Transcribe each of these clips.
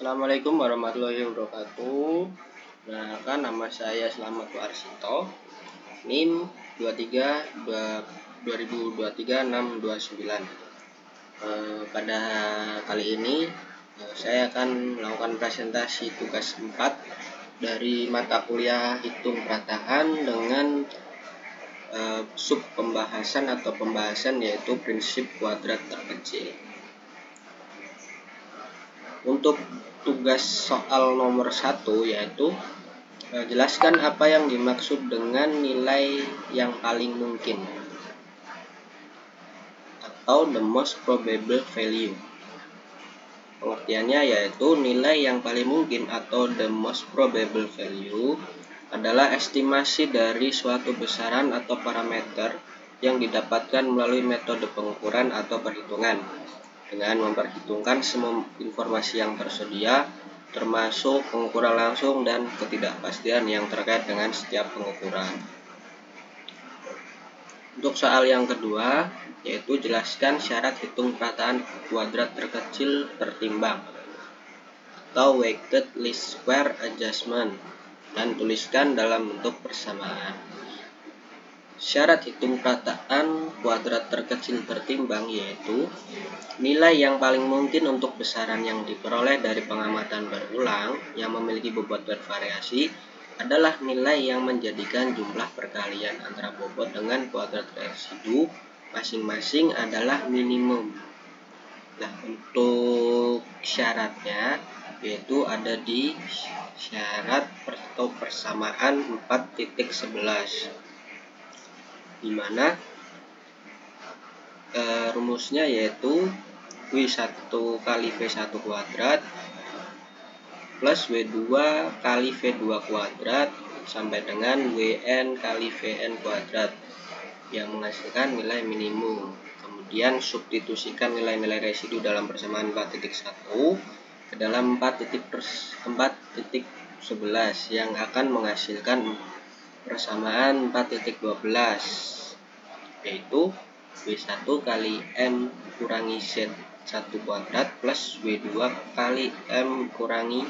Assalamualaikum warahmatullahi wabarakatuh. Nah, nama saya Slamet Warsito, NIM 23 2023 629. Pada kali ini saya akan melakukan presentasi tugas 4 dari mata kuliah Hitung Perataan dengan sub pembahasan atau pembahasan yaitu prinsip kuadrat terkecil. Untuk tugas soal nomor 1 yaitu jelaskan apa yang dimaksud dengan nilai yang paling mungkin atau the most probable value. Pengertiannya yaitu nilai yang paling mungkin atau the most probable value adalah estimasi dari suatu besaran atau parameter yang didapatkan melalui metode pengukuran atau perhitungan dengan memperhitungkan semua informasi yang tersedia, termasuk pengukuran langsung dan ketidakpastian yang terkait dengan setiap pengukuran. Untuk soal yang kedua, yaitu jelaskan syarat hitung perataan kuadrat terkecil tertimbang atau weighted least square adjustment dan tuliskan dalam bentuk persamaan. Syarat hitung perataan kuadrat terkecil tertimbang yaitu nilai yang paling mungkin untuk besaran yang diperoleh dari pengamatan berulang yang memiliki bobot bervariasi adalah nilai yang menjadikan jumlah perkalian antara bobot dengan kuadrat residu masing-masing adalah minimum. Nah, untuk syaratnya yaitu ada di syarat atau persamaan 4.11 di mana rumusnya yaitu W1 kali V1 kuadrat plus W2 kali V2 kuadrat sampai dengan Wn kali Vn kuadrat yang menghasilkan nilai minimum. Kemudian substitusikan nilai-nilai residu dalam persamaan 4.1 ke dalam 4.11 yang akan menghasilkan persamaan 4.12 yaitu W1 kali M kurangi Z1 kuadrat plus W2 kali M kurangi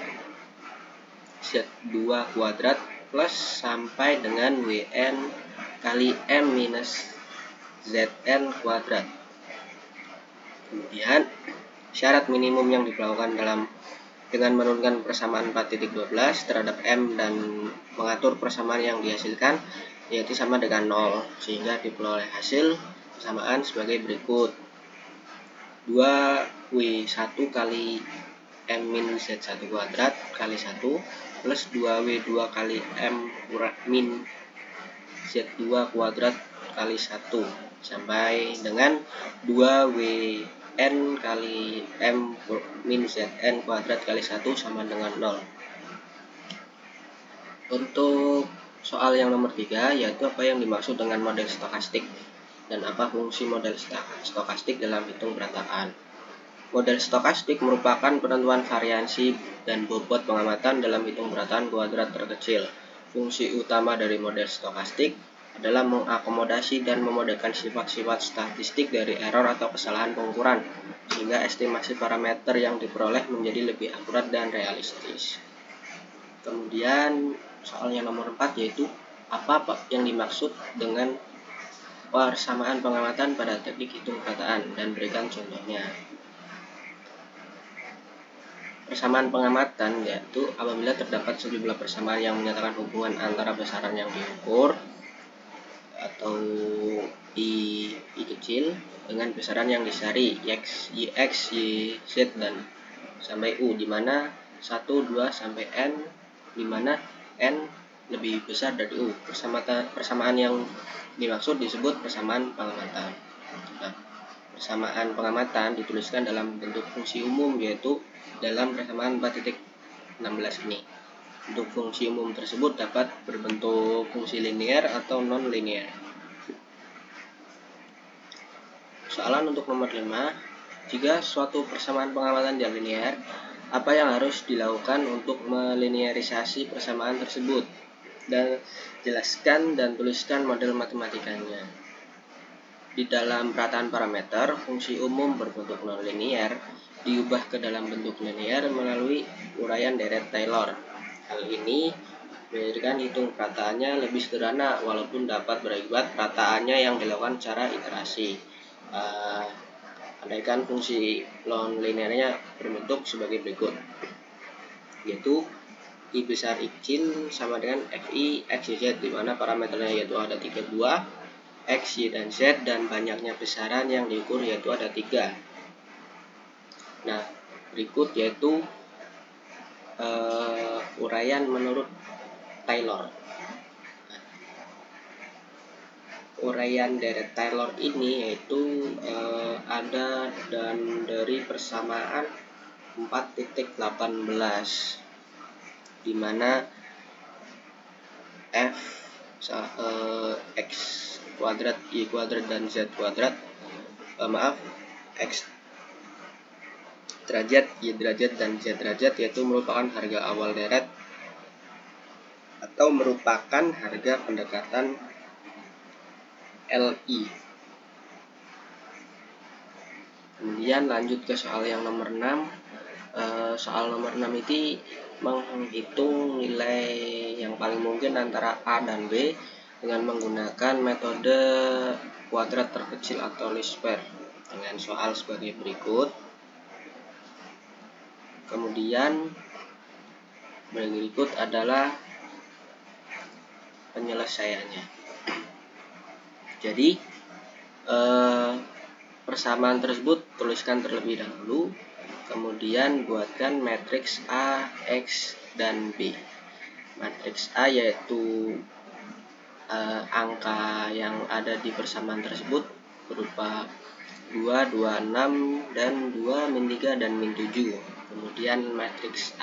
Z2 kuadrat plus sampai dengan Wn kali M minus Zn kuadrat. Kemudian syarat minimum yang dilakukan dengan menurunkan persamaan 4.12 terhadap M dan mengatur persamaan yang dihasilkan yaitu sama dengan 0 sehingga diperoleh hasil persamaan sebagai berikut: 2W1 kali M min Z1 kuadrat kali 1 plus 2W2 kali M min Z2 kuadrat kali 1 sampai dengan 2WN kali M min Zn kuadrat kali 1 sama dengan 0. Untuk soal yang nomor 3 yaitu apa yang dimaksud dengan model stokastik dan apa fungsi model stokastik dalam hitung perataan. Model stokastik merupakan penentuan variansi dan bobot pengamatan dalam hitung perataan kuadrat terkecil. Fungsi utama dari model stokastik adalah mengakomodasi dan memodelkan sifat-sifat statistik dari error atau kesalahan pengukuran sehingga estimasi parameter yang diperoleh menjadi lebih akurat dan realistis. Kemudian soal yang nomor 4 yaitu apa yang dimaksud dengan persamaan pengamatan pada teknik hitung perataan dan berikan contohnya. Persamaan pengamatan yaitu apabila terdapat sejumlah persamaan yang menyatakan hubungan antara besaran yang diukur atau I kecil dengan besaran yang disari X, Y, Z dan sampai U di mana 1, 2 sampai N di mana N lebih besar dari U. Persamaan yang dimaksud disebut persamaan pengamatan. Nah, persamaan pengamatan dituliskan dalam bentuk fungsi umum yaitu dalam persamaan 4.16 ini. Untuk fungsi umum tersebut dapat berbentuk fungsi linear atau non-linear. Soalan untuk nomor 5, jika suatu persamaan pengamatan dia linear, apa yang harus dilakukan untuk melinearisasi persamaan tersebut? Dan jelaskan dan tuliskan model matematikanya. Di dalam perataan parameter, fungsi umum berbentuk non-linear diubah ke dalam bentuk linear melalui uraian deret Taylor. Hal ini menjadikan hitung perataannya lebih sederhana walaupun dapat berakibat perataannya yang dilakukan secara iterasi. Andaikan fungsi non linearnya berbentuk sebagai berikut, yaitu I besar I kecil sama dengan Fi X Y Z, di mana parameternya yaitu ada 3 buah, X, Y, dan Z, dan banyaknya besaran yang diukur yaitu ada 3. Nah, berikut yaitu uraian menurut Taylor. Uraian deret Taylor ini yaitu ada dan dari persamaan 4.18, di mana F X kuadrat, Y kuadrat, dan Z kuadrat, X derajat, Y derajat, dan Z derajat yaitu merupakan harga awal deret atau merupakan harga pendekatan LI. Kemudian lanjut ke soal yang nomor 6. Soal nomor 6 ini menghitung nilai yang paling mungkin antara A dan B dengan menggunakan metode kuadrat terkecil atau least square dengan soal sebagai berikut. Kemudian berikut adalah penyelesaiannya. Jadi persamaan tersebut tuliskan terlebih dahulu, kemudian buatkan matriks A, X, dan B. Matriks A yaitu angka yang ada di persamaan tersebut berupa 2, 2, 6, dan 2, min 3, dan min 7. Kemudian matriks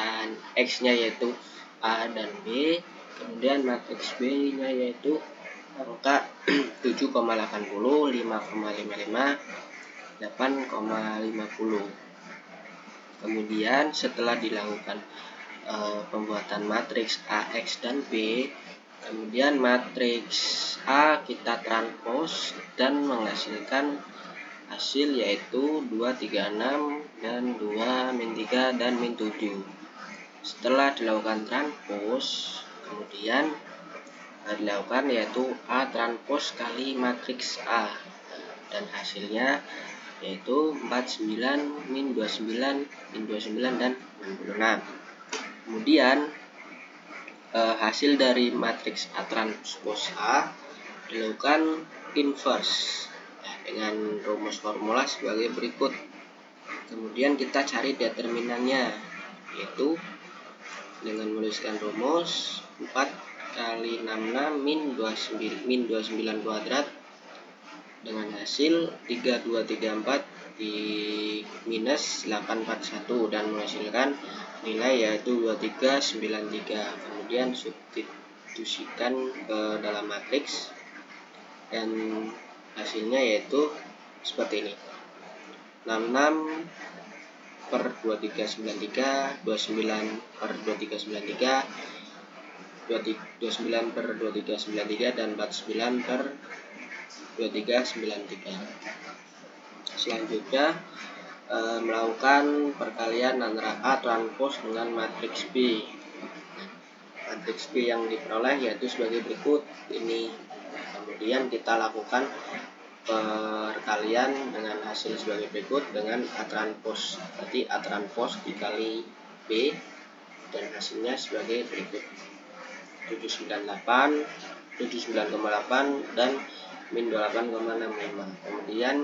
X-nya yaitu A dan B. Kemudian matriks B-nya yaitu angka 7,80, 5,55, 8,50. Kemudian setelah dilakukan pembuatan matriks A, X, dan B, kemudian matriks A kita transpose dan menghasilkan hasil yaitu 2, 3, 6, dan 2, min 3, dan min 7. Setelah dilakukan transpose, kemudian dilakukan yaitu A transpose kali matriks A, dan hasilnya yaitu 49, min 29, min 29, dan 66. Kemudian hasil dari matriks A transpose A dilakukan inverse dengan rumus formula sebagai berikut. Kemudian kita cari determinannya, yaitu dengan menuliskan rumus 4 kali 66 min 29 kuadrat dengan hasil 3234 di minus 841 dan menghasilkan nilai yaitu 2393. Kemudian substitusikan ke dalam matriks dan hasilnya yaitu seperti ini: 66 per 2393, 29 per 2393, 29 per 2393, dan 49 per 2393. Selanjutnya melakukan perkalian antara A transpose dengan matriks B. Matriks B yang diperoleh yaitu sebagai berikut ini. Kemudian kita lakukan perkalian dengan hasil sebagai berikut dengan A transpose. Berarti A transpose dikali B dan hasilnya sebagai berikut: 798, 79,8, dan min 28,65. Kemudian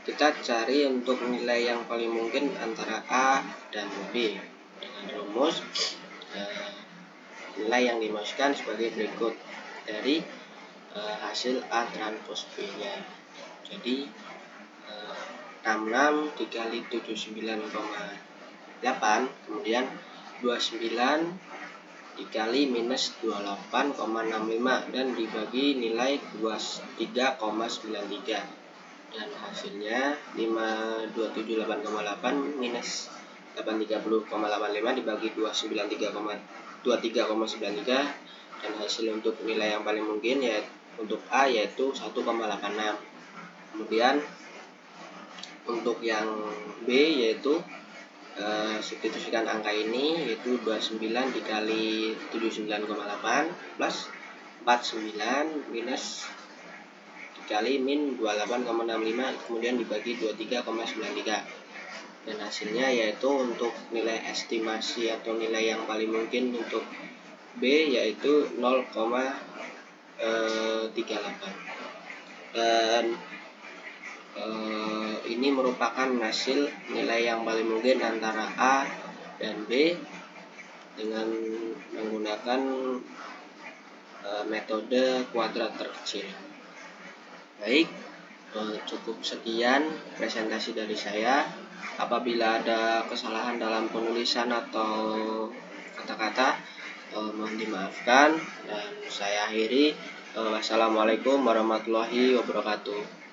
kita cari untuk nilai yang paling mungkin antara A dan B dengan rumus nilai yang dimasukkan sebagai berikut dari hasil A transpose B nya. Jadi 66 dikali 79,8, kemudian 29 dikali minus 28,65 dan dibagi nilai 23,93, dan hasilnya 527,8 minus 830,85 dibagi 23,93, dan hasil untuk nilai yang paling mungkin yaitu untuk A yaitu 1,86. Kemudian untuk yang B yaitu substitusikan angka ini, yaitu 29 dikali 79,8 plus 49 minus dikali min 28,65 kemudian dibagi 23,93, dan hasilnya yaitu untuk nilai estimasi atau nilai yang paling mungkin untuk B yaitu 0,38, dan ini merupakan hasil nilai yang paling mungkin antara A dan B dengan menggunakan metode kuadrat terkecil. Baik, cukup sekian presentasi dari saya. Apabila ada kesalahan dalam penulisan atau kata-kata, mohon dimaafkan, dan saya akhiri. Wassalamualaikum warahmatullahi wabarakatuh.